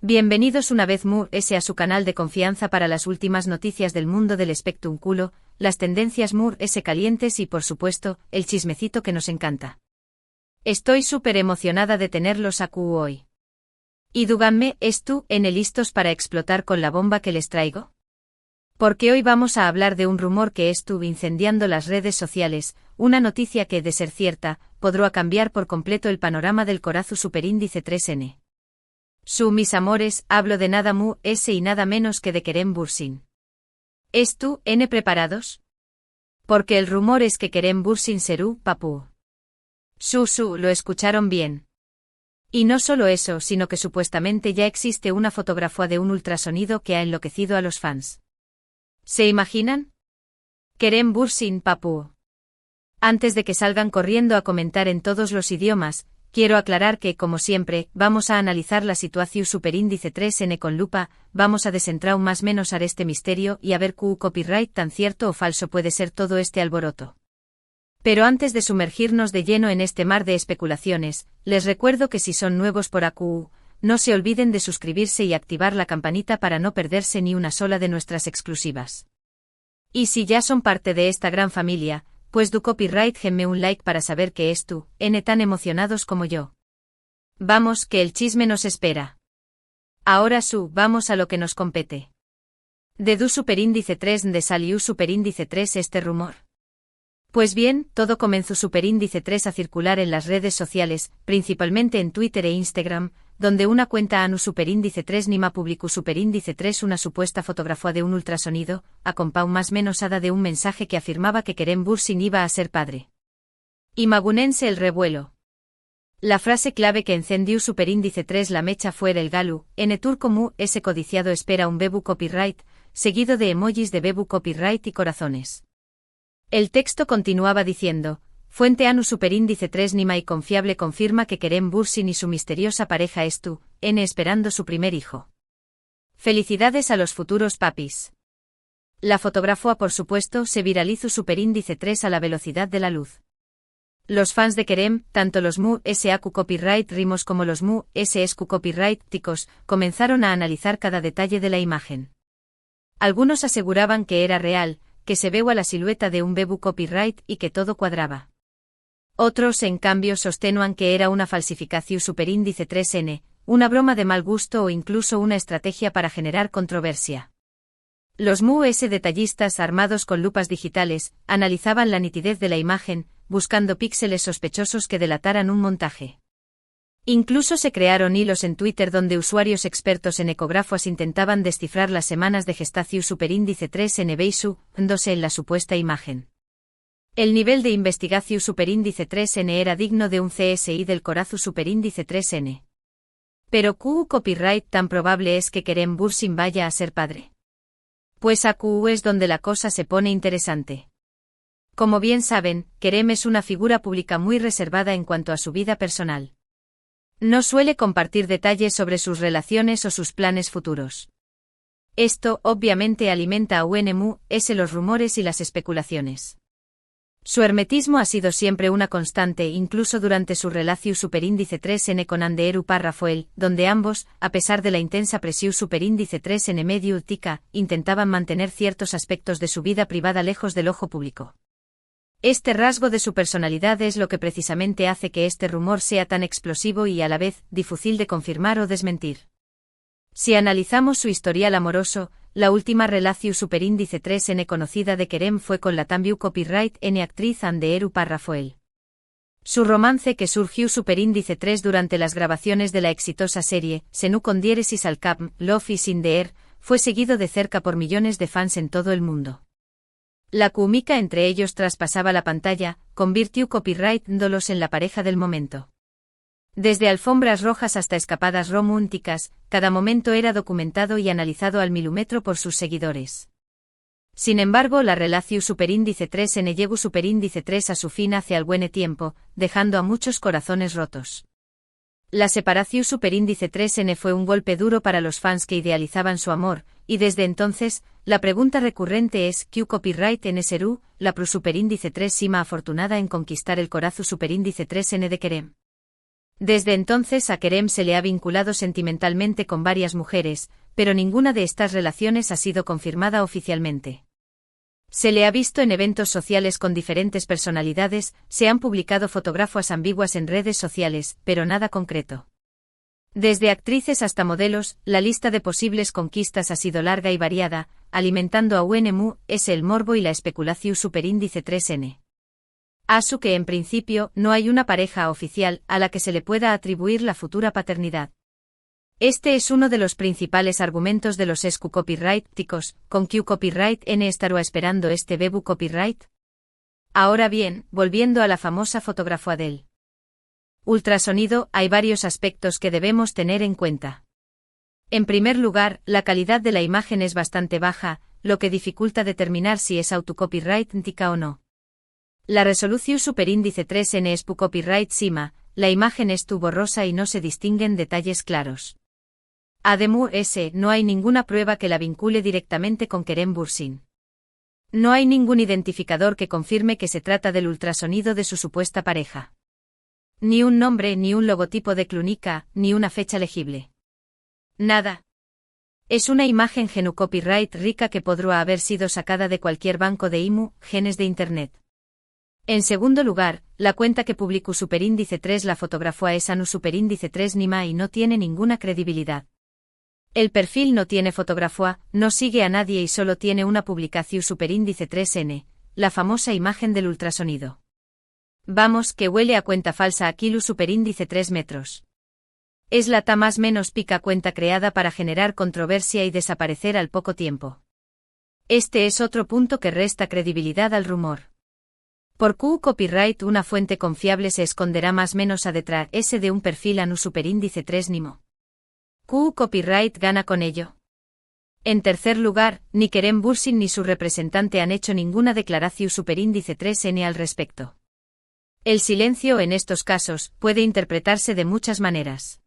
Bienvenidos una vez más a su canal de confianza para las últimas noticias del mundo del espectáculo, las tendencias más calientes y por supuesto, el chismecito que nos encanta. Estoy súper emocionada de tenerlos aquí hoy. Y díganme, listos para explotar con la bomba que les traigo? Porque hoy vamos a hablar de un rumor que estuvo incendiando las redes sociales, una noticia que, de ser cierta, podrá cambiar por completo el panorama del corazu superíndice 3N. Mis amores, hablo de nada más y nada menos que de Kerem Bürsin. ¿N preparados? Porque el rumor es que Kerem Bürsin serú papú. Lo escucharon bien. Y no solo eso, sino que supuestamente ya existe una fotografía de un ultrasonido que ha enloquecido a los fans. ¿Se imaginan? Kerem Bürsin papú. Antes de que salgan corriendo a comentar en todos los idiomas, quiero aclarar que, como siempre, vamos a analizar la situación superíndice 3N con lupa, vamos a desentrar más menos a este misterio y a ver qué copyright tan cierto o falso puede ser todo este alboroto. Pero antes de sumergirnos de lleno en este mar de especulaciones, les recuerdo que si son nuevos por aquí, no se olviden de suscribirse y activar la campanita para no perderse ni una sola de nuestras exclusivas. Y si ya son parte de esta gran familia, pues du copyright genme un like para saber que tan emocionados como yo. Vamos, que el chisme nos espera. Ahora vamos a lo que nos compete. ¿De du superíndice 3 de salió superíndice 3 este rumor? Pues bien, todo comenzó superíndice 3 a circular en las redes sociales, principalmente en Twitter e Instagram, donde una cuenta anu superíndice 3 Nima publicó superíndice 3 una supuesta fotografía de un ultrasonido, acompau más menos ada de un mensaje que afirmaba que Kerem Bürsin iba a ser padre. Imagunense el revuelo. La frase clave que encendió superíndice 3 la mecha fue el galu, en turco ese codiciado espera un bebu copyright, seguido de emojis de bebu copyright y corazones. El texto continuaba diciendo: fuente anu superíndice 3 Nima y confiable confirma que Kerem Bürsin y su misteriosa pareja esperando su primer hijo. Felicidades a los futuros papis. La fotografía por supuesto se viralizó superíndice 3 a la velocidad de la luz. Los fans de Kerem, tanto los SAQ copyright rimos como los SSQ copyright ticos, comenzaron a analizar cada detalle de la imagen. Algunos aseguraban que era real, que se veía la silueta de un bebu copyright y que todo cuadraba. Otros, en cambio, sostenuan que era una falsificación superíndice 3N, una broma de mal gusto o incluso una estrategia para generar controversia. Los detallistas armados con lupas digitales analizaban la nitidez de la imagen, buscando píxeles sospechosos que delataran un montaje. Incluso se crearon hilos en Twitter donde usuarios expertos en ecógrafos intentaban descifrar las semanas de gestación superíndice 3N basándose en la supuesta imagen. El nivel de investigación superíndice 3N era digno de un CSI del corazu superíndice 3N. Pero ¿qué copyright tan probable es que Kerem Bürsin vaya a ser padre? Pues aquí es donde la cosa se pone interesante. Como bien saben, Kerem es una figura pública muy reservada en cuanto a su vida personal. No suele compartir detalles sobre sus relaciones o sus planes futuros. Esto, obviamente, alimenta a los rumores y las especulaciones. Su hermetismo ha sido siempre una constante incluso durante su relación superíndice 3N con Anderu Rafael, donde ambos, a pesar de la intensa presión superíndice 3N medio tica, intentaban mantener ciertos aspectos de su vida privada lejos del ojo público. Este rasgo de su personalidad es lo que precisamente hace que este rumor sea tan explosivo y a la vez difícil de confirmar o desmentir. Si analizamos su historial amoroso, la última relación superíndice 3N conocida de Kerem fue con la también copyright N actriz Anderu Rafael. Su romance que surgió superíndice 3 durante las grabaciones de la exitosa serie Senu con diéresis al cap, Love is in the air, fue seguido de cerca por millones de fans en todo el mundo. La química entre ellos traspasaba la pantalla, convirtió copyright-dolos en la pareja del momento. Desde alfombras rojas hasta escapadas románticas, cada momento era documentado y analizado al milímetro por sus seguidores. Sin embargo, la relación superíndice 3N llegó superíndice 3 a su fin hace algún tiempo, dejando a muchos corazones rotos. La separación superíndice 3N fue un golpe duro para los fans que idealizaban su amor, y desde entonces, la pregunta recurrente es ¿qué copyright en serú, la superíndice 3 sima afortunada en conquistar el corazu superíndice 3N de Kerem? Desde entonces a Kerem se le ha vinculado sentimentalmente con varias mujeres, pero ninguna de estas relaciones ha sido confirmada oficialmente. Se le ha visto en eventos sociales con diferentes personalidades, se han publicado fotografías ambiguas en redes sociales, pero nada concreto. Desde actrices hasta modelos, la lista de posibles conquistas ha sido larga y variada, alimentando a UNMU, es el morbo y la especulación superíndice 3N. Asu que en principio no hay una pareja oficial a la que se le pueda atribuir la futura paternidad. Este es uno de los principales argumentos de los SQ copyright-ticos, con Q copyright N estará esperando este bebu copyright. Ahora bien, volviendo a la famosa fotografía del ultrasonido, hay varios aspectos que debemos tener en cuenta. En primer lugar, la calidad de la imagen es bastante baja, lo que dificulta determinar si es autocopyright-tica o no. La resolución superíndice 3N es pu copyright SIMA, la imagen es tu borrosa y no se distinguen detalles claros. Además, no hay ninguna prueba que la vincule directamente con Kerem Bürsin. No hay ningún identificador que confirme que se trata del ultrasonido de su supuesta pareja. Ni un nombre, ni un logotipo de clínica, ni una fecha legible. Nada. Es una imagen GNU copyright rica que podría haber sido sacada de cualquier banco de IMU, genes de Internet. En segundo lugar, la cuenta que publicó superíndice 3 la fotografía es anu superíndice 3 Nima y no tiene ninguna credibilidad. El perfil no tiene fotografía, no sigue a nadie y solo tiene una publicación superíndice 3N, la famosa imagen del ultrasonido. Vamos, que huele a cuenta falsa Aquilu superíndice 3 metros. Es la más menos pica cuenta creada para generar controversia y desaparecer al poco tiempo. Este es otro punto que resta credibilidad al rumor. Por Q copyright una fuente confiable se esconderá más menos a detrás de un perfil anu superíndice 3 Nimo. Q copyright gana con ello. En tercer lugar, ni Kerem Bürsin ni su representante han hecho ninguna declaración superíndice 3N al respecto. El silencio en estos casos puede interpretarse de muchas maneras.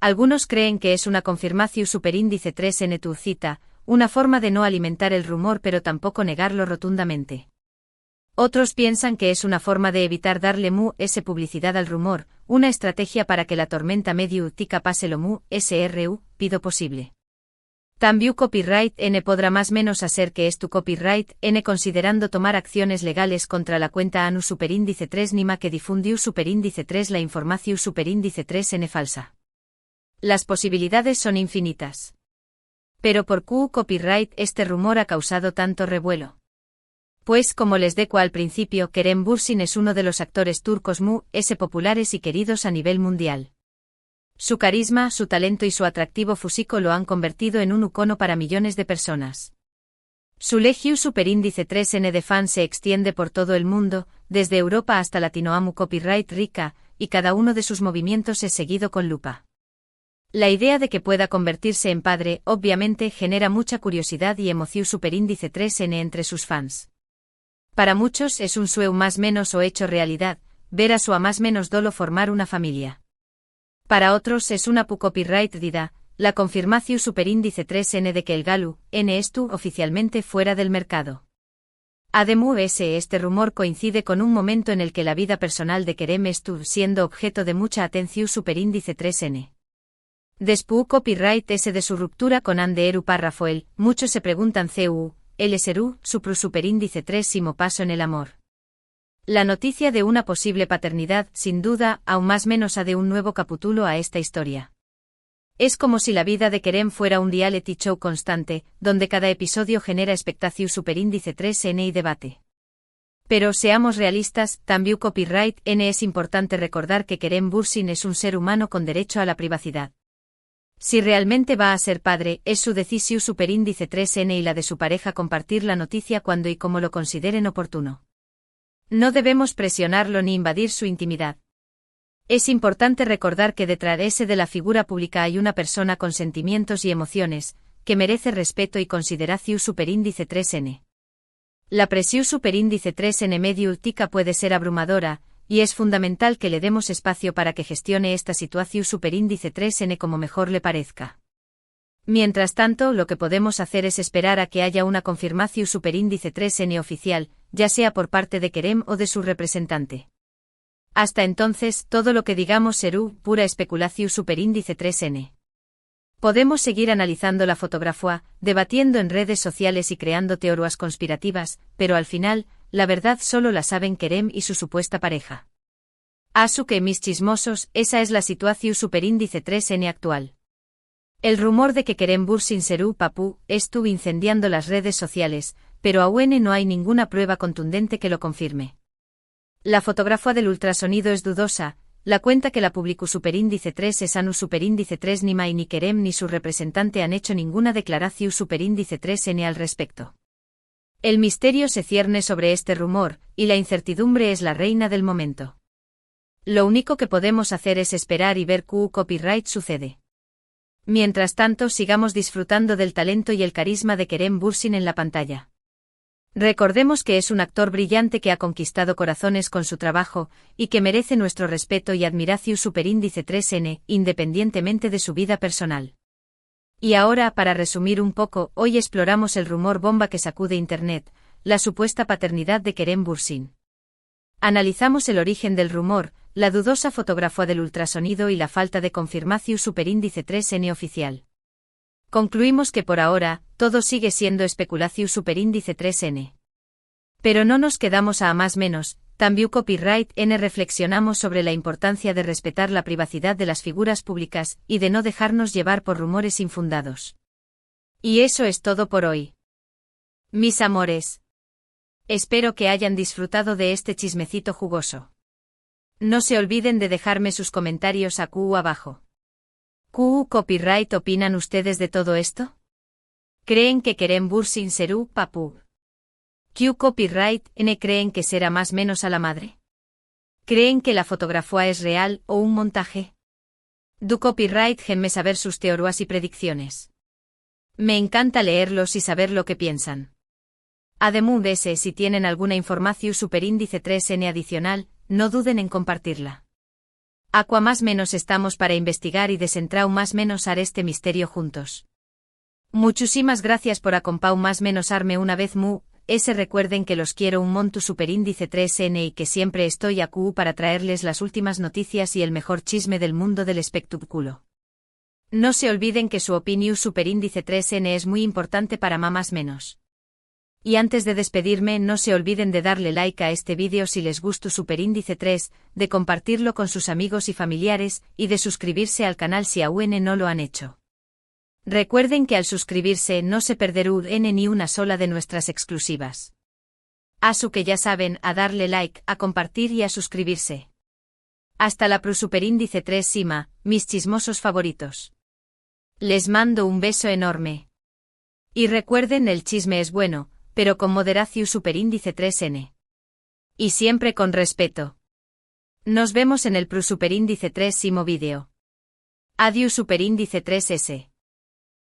Algunos creen que es una confirmación superíndice 3N tu cita, una forma de no alimentar el rumor pero tampoco negarlo rotundamente. Otros piensan que es una forma de evitar darle publicidad al rumor, una estrategia para que la tormenta medio tica pase lo sru, pido posible. También copyright N podrá más menos hacer que es tu copyright N considerando tomar acciones legales contra la cuenta anu superíndice 3 Nima que difundió superíndice 3 la información superíndice 3N falsa. Las posibilidades son infinitas. Pero por Q copyright este rumor ha causado tanto revuelo. Pues como les deco al principio, Kerem Bürsin es uno de los actores turcos populares y queridos a nivel mundial. Su carisma, su talento y su atractivo físico lo han convertido en un icono para millones de personas. Su legión superíndice 3N de fans se extiende por todo el mundo, desde Europa hasta Latinoamu copyright rica, y cada uno de sus movimientos es seguido con lupa. La idea de que pueda convertirse en padre, obviamente, genera mucha curiosidad y emoción superíndice 3N entre sus fans. Para muchos es un sueño más menos o hecho realidad, ver a su a más menos dolo formar una familia. Para otros es una pu copyright dida, la confirmación superíndice 3N de que el Galu, N estu oficialmente fuera del mercado. Además este rumor coincide con un momento en el que la vida personal de Kerem estu siendo objeto de mucha atención superíndice 3N. Después copyright de su ruptura con Ande Eru Parrafoel, muchos se preguntan el Seru, superíndice 3 simo paso en el amor. La noticia de una posible paternidad, sin duda, aún más menos ha de un nuevo capítulo a esta historia. Es como si la vida de Kerem fuera un reality show constante, donde cada episodio genera expectación superíndice 3N y debate. Pero seamos realistas, también copyright N es importante recordar que Kerem Bürsin es un ser humano con derecho a la privacidad. Si realmente va a ser padre, es su decisión superíndice 3N y la de su pareja compartir la noticia cuando y como lo consideren oportuno. No debemos presionarlo ni invadir su intimidad. Es importante recordar que detrás de la figura pública hay una persona con sentimientos y emociones, que merece respeto y consideración superíndice 3N. La presión superíndice 3N medio tica puede ser abrumadora, y es fundamental que le demos espacio para que gestione esta situación superíndice 3N como mejor le parezca. Mientras tanto, lo que podemos hacer es esperar a que haya una confirmación superíndice 3N oficial, ya sea por parte de Kerem o de su representante. Hasta entonces, todo lo que digamos será pura especulación superíndice 3n. Podemos seguir analizando la fotografía, debatiendo en redes sociales y creando teorías conspirativas, pero al final, la verdad solo la saben Kerem y su supuesta pareja. Asu que mis chismosos, esa es la situación superíndice 3n actual. El rumor de que Kerem Bürsin será papú estuvo incendiando las redes sociales, pero aún no hay ninguna prueba contundente que lo confirme. La fotografía del ultrasonido es dudosa. La cuenta que la publicó superíndice 3 es Anu superíndice 3 ni Mai ni Kerem ni su representante han hecho ninguna declaración superíndice 3n al respecto. El misterio se cierne sobre este rumor, y la incertidumbre es la reina del momento. Lo único que podemos hacer es esperar y ver qué copyright sucede. Mientras tanto sigamos disfrutando del talento y el carisma de Kerem Bürsin en la pantalla. Recordemos que es un actor brillante que ha conquistado corazones con su trabajo, y que merece nuestro respeto y admiración superíndice 3n, independientemente de su vida personal. Y ahora, para resumir un poco, hoy exploramos el rumor bomba que sacude Internet, la supuesta paternidad de Kerem Bürsin. Analizamos el origen del rumor, la dudosa fotografía del ultrasonido y la falta de confirmación superíndice 3n oficial. Concluimos que por ahora, todo sigue siendo especulación superíndice 3n. Pero no nos quedamos a más menos, también copyright n reflexionamos sobre la importancia de respetar la privacidad de las figuras públicas y de no dejarnos llevar por rumores infundados. Y eso es todo por hoy. Mis amores. Espero que hayan disfrutado de este chismecito jugoso. No se olviden de dejarme sus comentarios abajo. ¿Qué copyright opinan ustedes de todo esto? ¿Creen que Kerem Bürsin será papú? ¿Qué copyright n creen que será más menos a la madre? ¿Creen que la fotografía es real o un montaje? Du copyright genme saber sus teorías y predicciones. Me encanta leerlos y saber lo que piensan. Además, si tienen alguna información superíndice 3n adicional, no duden en compartirla. Aqua más menos estamos para investigar y desentrar más menos este misterio juntos. Muchísimas gracias por acompañar más menos arme una vez recuerden que los quiero un monto superíndice 3n y que siempre estoy aquí para traerles las últimas noticias y el mejor chisme del mundo del espectáculo. No se olviden que su opinión superíndice 3n es muy importante para más menos. Y antes de despedirme, no se olviden de darle like a este vídeo si les gustó superíndice 3, de compartirlo con sus amigos y familiares, y de suscribirse al canal si aún no lo han hecho. Recuerden que al suscribirse no se perderán ni una sola de nuestras exclusivas. Asu que ya saben, a darle like, a compartir y a suscribirse. Hasta la superíndice 3 Sima, mis chismosos favoritos. Les mando un beso enorme. Y recuerden, el chisme es bueno, pero con moderación superíndice 3n. Y siempre con respeto. Nos vemos en el superíndice 3 Simo vídeo. Adiós superíndice 3s.